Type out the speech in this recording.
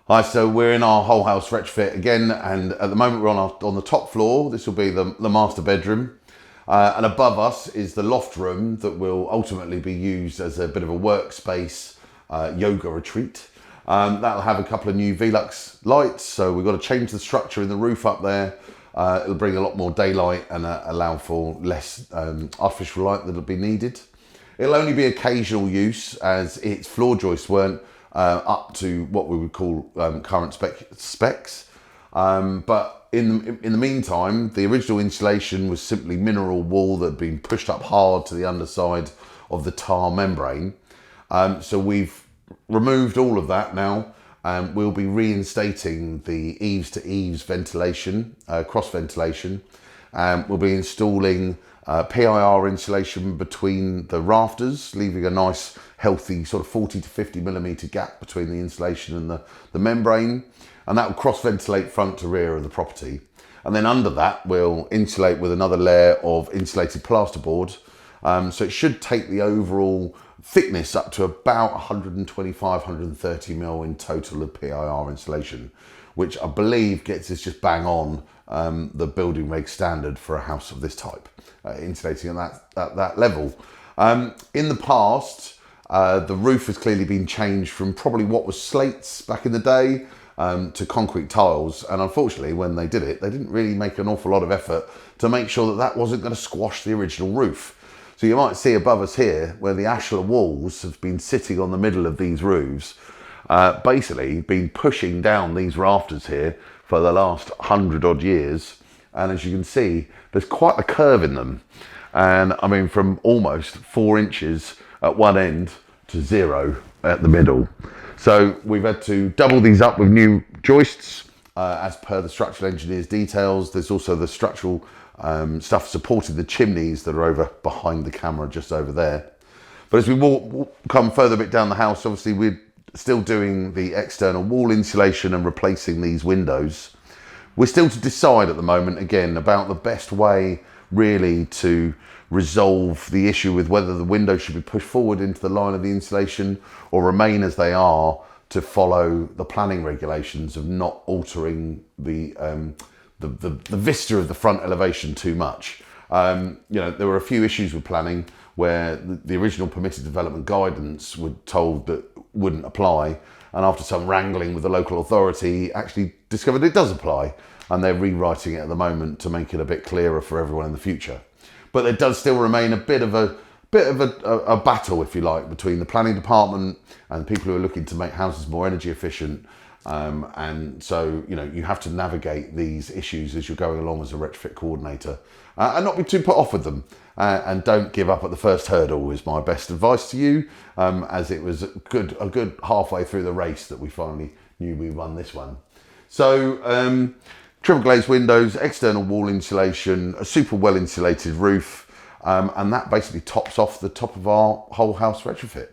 Hi, so we're in our whole house retrofit again, and at the moment we're on the top floor. This will be the master bedroom, and above us is the loft room that will ultimately be used as a bit of a workspace yoga retreat. That'll have a couple of new Velux lights, so we've got to change the structure in the roof up there. It'll bring a lot more daylight and allow for less artificial light that'll be needed. It'll only be occasional use as its floor joists weren't up to what we would call current specs. But in the meantime, the original insulation was simply mineral wool that had been pushed up hard to the underside of the tar membrane. So we've removed all of that now, and we'll be reinstating the eaves to eaves ventilation, cross ventilation. We'll be installing PIR insulation between the rafters, leaving a nice healthy sort of 40 to 50 millimetre gap between the insulation and the membrane, and that will cross ventilate front to rear of the property. And then under that we'll insulate with another layer of insulated plasterboard, so it should take the overall thickness up to about 125, 130 mil in total of PIR insulation, which I believe gets us just bang on the building reg standard for a house of this type, insulating at that level. In the past, the roof has clearly been changed from probably what was slates back in the day to concrete tiles, and unfortunately when they did it, they didn't really make an awful lot of effort to make sure that that wasn't going to squash the original roof. So you might see above us here where the ashlar walls have been sitting on the middle of these roofs, basically been pushing down these rafters here for the last 100 odd years, and as you can see there's quite a curve in them, and I mean from almost 4 inches at one end to 0 at the middle. So we've had to double these up with new joists as per the structural engineer's details. There's also the structural stuff supporting the chimneys that are over behind the camera just over there. But as we come further a bit down the house, obviously we're still doing the external wall insulation and replacing these windows. We're still to decide at the moment again about the best way really to resolve the issue with whether the windows should be pushed forward into the line of the insulation or remain as they are to follow the planning regulations of not altering the vista of the front elevation too much. You know, there were a few issues with planning where the original permitted development guidance were told that wouldn't apply, and after some wrangling with the local authority actually discovered it does apply, and they're rewriting it at the moment to make it a bit clearer for everyone in the future. But there does still remain a bit of a battle, if you like, between the planning department and people who are looking to make houses more energy efficient. And so, you know, you have to navigate these issues as you're going along as a retrofit coordinator, and not be too put off with them. And don't give up at the first hurdle is my best advice to you, as it was a good halfway through the race that we finally knew we won this one. So triple glazed windows, external wall insulation, a super well insulated roof, and that basically tops off the top of our whole house retrofit.